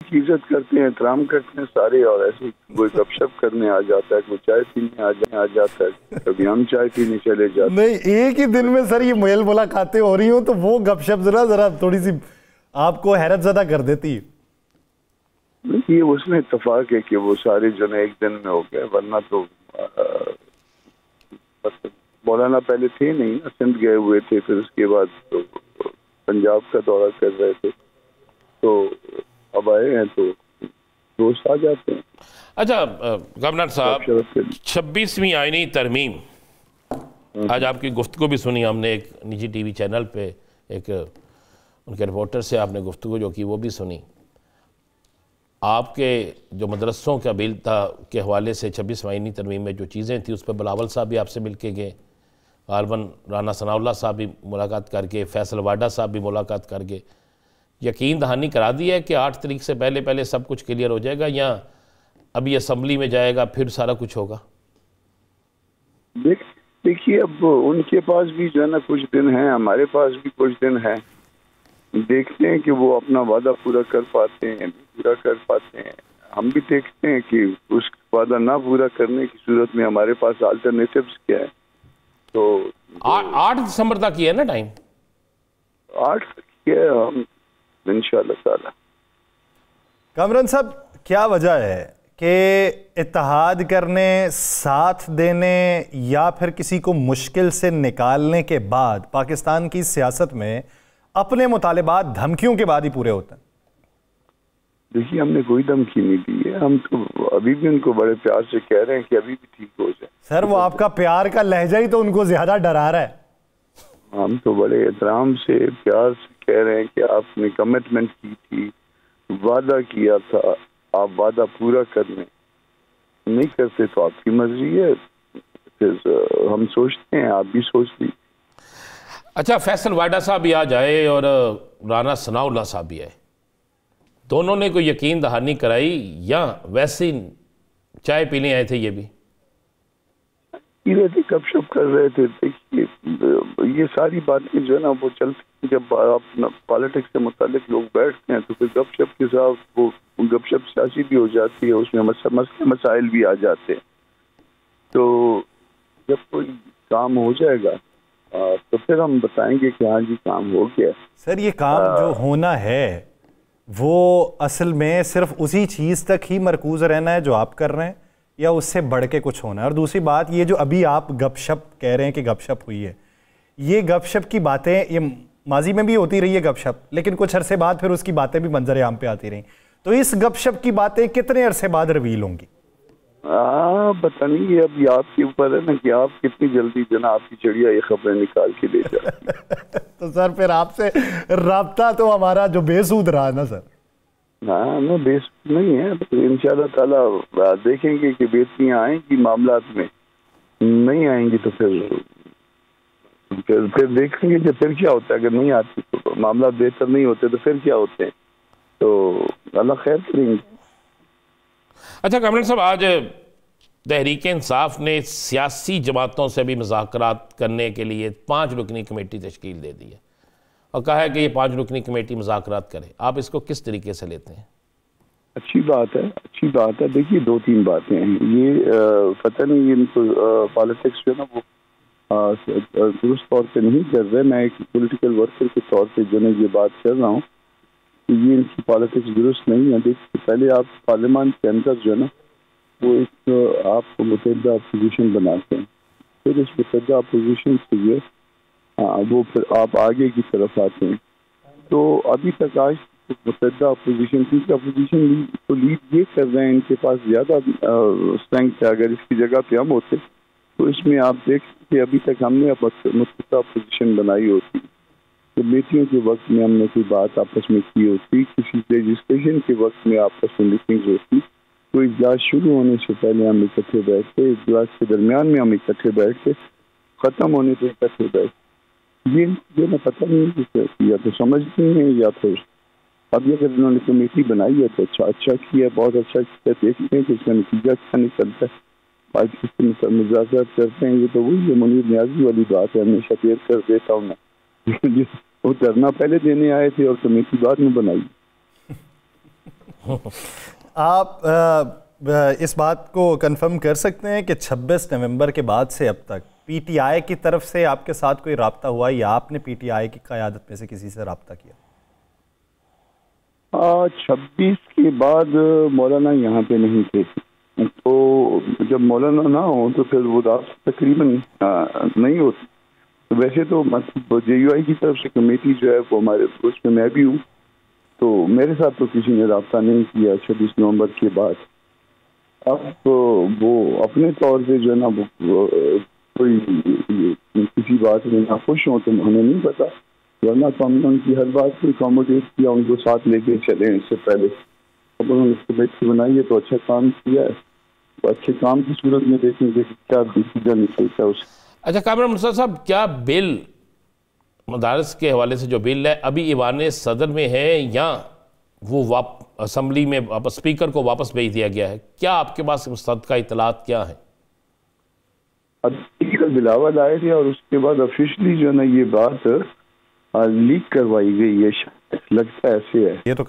की इज्जत करते हैं, एहतराम करते हैं सारे, और ऐसे कोई गपशप करने आ जाता है, कोई चाय पीने आ जाता है, कभी हम चाय पीने चले जाते हैं। नहीं, एक ही दिन में सर ये मेल मुलाकातें हो रही हो तो वो गपशप जरा थोड़ी सी आपको हैरत ज़दा कर देती है। ये उसमें इत्तेफाक है कि वो सारे जो है एक दिन में हो गए, वरना तो मौलाना पहले थे नहीं, सिंध गए हुए थे, फिर उसके बाद तो पंजाब का दौरा कर रहे थे, तो अब आए हैं तो दोस्त आ जाते हैं। अच्छा गवर्नर साहब, 26वीं आईनी तरमीम, आज आपकी गुफ्तगू भी सुनी हमने एक निजी टीवी चैनल पे, एक उनके रिपोर्टर से आपने गुफ्तगू जो की वो भी सुनी। आपके जो मदरसों का बिल था के हवाले से 26वीं आईनी तरमीम में जो चीज़ें थी उस पर बिलावल साहब भी आपसे मिल के गए, गालबन राना सनाउल्लाह साहब भी मुलाकात करके, फैसल वाडा साहब भी मुलाकात करके यकीन दहानी करा दी है कि 8 तारीख से पहले पहले सब कुछ क्लियर हो जाएगा, या अभी असम्बली में जाएगा फिर सारा कुछ होगा? देखिए, अब उनके पास भी जो है ना कुछ दिन है, हमारे पास भी कुछ दिन है, देखते हैं कि वो अपना वादा पूरा कर पाते हैं, पूरा कर पाते हैं। हम भी देखते हैं कि उस वादा ना पूरा करने की सूरत में हमारे पास अल्टरनेटिव्स क्या है। तो 8 दिसंबर तक ही है ना टाइम? 8 है, हम इंशाअल्लाह ताला। कामरान साहब, क्या वजह है कि इत्तेहाद करने, साथ देने या फिर किसी को मुश्किल से निकालने के बाद पाकिस्तान की सियासत में अपने मुतालिबात धमकियों के बाद ही पूरे होते हैं? देखिए, हमने कोई धमकी नहीं दी है, हम तो अभी भी उनको बड़े प्यार से कह रहे हैं कि अभी भी ठीक हो जाए। सर, वो आपका प्यार का लहजा ही तो उनको ज्यादा डरा रहा है। हम तो बड़े एहतराम से, प्यार से कह रहे हैं कि आपने कमिटमेंट की थी, वादा किया था, आप वादा पूरा करने नहीं करते तो आपकी मर्जी है, फिर हम सोचते हैं, आप भी सोच लीजिए। अच्छा, फैसल वाडा साहब भी आ जाए और राना सनाउल्लाह साहब भी आए, दोनों ने कोई यकीन दहानी कराई या वैसे ही चाय पीने आए थे? ये भी गपशप कर रहे थे। देखिए, ये सारी बातें जो है ना वो चलती, जब आप पॉलिटिक्स से मुतालिक लोग बैठते हैं तो फिर गपशप के साथ वो गपशप सियासी भी हो जाती है, उसमें मसले मसाइल भी आ जाते हैं। तो जब कोई काम हो जाएगा तो फिर हम बताएंगे कि हाँ जी काम हो गया। सर, ये काम जो होना है वो असल में सिर्फ उसी चीज़ तक ही मरकूज रहना है जो आप कर रहे हैं, या उससे बढ़ के कुछ होना है? और दूसरी बात, ये जो अभी आप गपशप कह रहे हैं कि गपशप हुई है, ये गपशप की बातें ये माजी में भी होती रही है गपशप, लेकिन कुछ अरसे बाद फिर उसकी बातें भी मंजर आम पे आती रहीं, तो इस गपशप की बातें कितने अरसे बाद रिवील होंगी? पता नहीं, ये अभी आपके ऊपर है ना कि आप कितनी जल्दी जो ना आपकी चिड़िया ये खबरें निकाल के ले जाए। तो सर, फिर आपसे राब्ता तो हमारा जो बेसूद रहा ना सर। हाँ, ना बेस नहीं है, तो इंशाअल्लाह ताला देखेंगे कि बेहतरियाँ आएंगी मामलात में, नहीं आएंगी तो फिर देखेंगे कि फिर क्या होता है। अगर नहीं आती तो मामला बेहतर नहीं होते तो फिर क्या होते हैं, तो अल्लाह खैर करेंगे। अच्छा कमरेड साहब, आज तहरीक इंसाफ ने सियासी जमातों से भी मुज़ाकरात करने के लिए 5 रुकनी कमेटी तश्कील दे दी है और कहा है कि ये 5 रुकनी कमेटी मुज़ाकरात करे। आप इसको किस तरीके से लेते हैं? अच्छी बात है, अच्छी बात है। देखिए, 2-3 बातें हैं। ये पता नहीं इनको पॉलिटिक्स जो है ना वो दुरुस्त तौर पे नहीं कर रहे। मैं एक पॉलिटिकल वर्कर के तौर पे जो है ये बात कर रहा हूँ कि ये इनकी पॉलिटिक्स दुरुस्त नहीं है। देखिए, पहले आप पार्लियामान के अंदर जो है ना वो एक आपको मुतहदा अपोजिशन बनाते हैं, फिर इस मुतहदा अपोजिशन से जो वो फिर आप आगे की तरफ आते हैं। तो अभी तक आज मुतहदा अपोजिशन, क्योंकि अपोजिशन तो लीड ये कर रहे हैं, इनके पास ज़्यादा स्ट्रेंथ है। अगर इसकी जगह पे हम होते तो इसमें आप देखते अभी तक हमने मुतहदा अपोजिशन बनाई होती, कमेटियों के वक्त में हमने कोई बात आपस में की होती, किसी रजिस्ट्रेशन के वक्त में आपस में मीटिंग्स होती, कोई इजलास शुरू होने से पहले हम इकट्ठे बैठते, इजलास के दरमियान में हम इकट्ठे बैठते, ख़त्म होने पर इकट्ठे बैठते। ये ना पता नहीं या तो समझ नहीं है या फिर अब अगर इन्होंने कमेटी बनाई है तो अच्छा किया, बहुत अच्छा किया। देखते हैं कि इसका नतीजा क्या निकलता है। पाकिस्तान मुज़ाकरात करते हैं, ये तो वही मुनीर न्याजी वाली बात है, हमेशा देर कर देता हूँ मैं। वो धरना पहले देने आए थे और कमेटी बाद में बनाई। आप इस बात को कंफर्म कर सकते हैं कि 26 नवंबर के बाद से अब तक पीटीआई की तरफ से आपके साथ कोई राब्ता हुआ या आपने पीटीआई की क़यादत में से किसी से राब्ता किया? 26 के बाद मौलाना यहाँ पे नहीं थे, तो जब मौलाना ना हो तो फिर वो रात तकरीबन नहीं होती। तो वैसे तो मतलब JUI की तरफ से कमेटी जो है वो हमारे उसमें मैं भी हूँ, तो मेरे साथ तो किसी ने राब्ता नहीं किया 26 नवंबर के बाद। अब तो वो अपने तौर से जो है ना वो कोई किसी बात में नाखुश हो तो हमें नहीं पता, वरना तो हमने उनकी हर बात को अकोमोडेट किया, उनको साथ लेके चले। इससे पहले अब उन्होंने कमेटी बनाई है तो अच्छा काम किया है, तो अच्छे काम की सूरत में देखेंगे कि क्या डिसीजन निकलता है उससे। अच्छा कामरान मुस्तफा साहब, क्या बिल मदारस के हवाले से जो बिल है अभी ईवान सदर में है या वो असम्बली में वापस स्पीकर को वापस भेज दिया गया है? क्या आपके पास मुस्तक़िल इत्तलात क्या है? कल बिलावल आए थे और उसके बाद ऑफिशियली जो है ना ये बात लीक करवाई गई है, लगता है ऐसे है। ये तो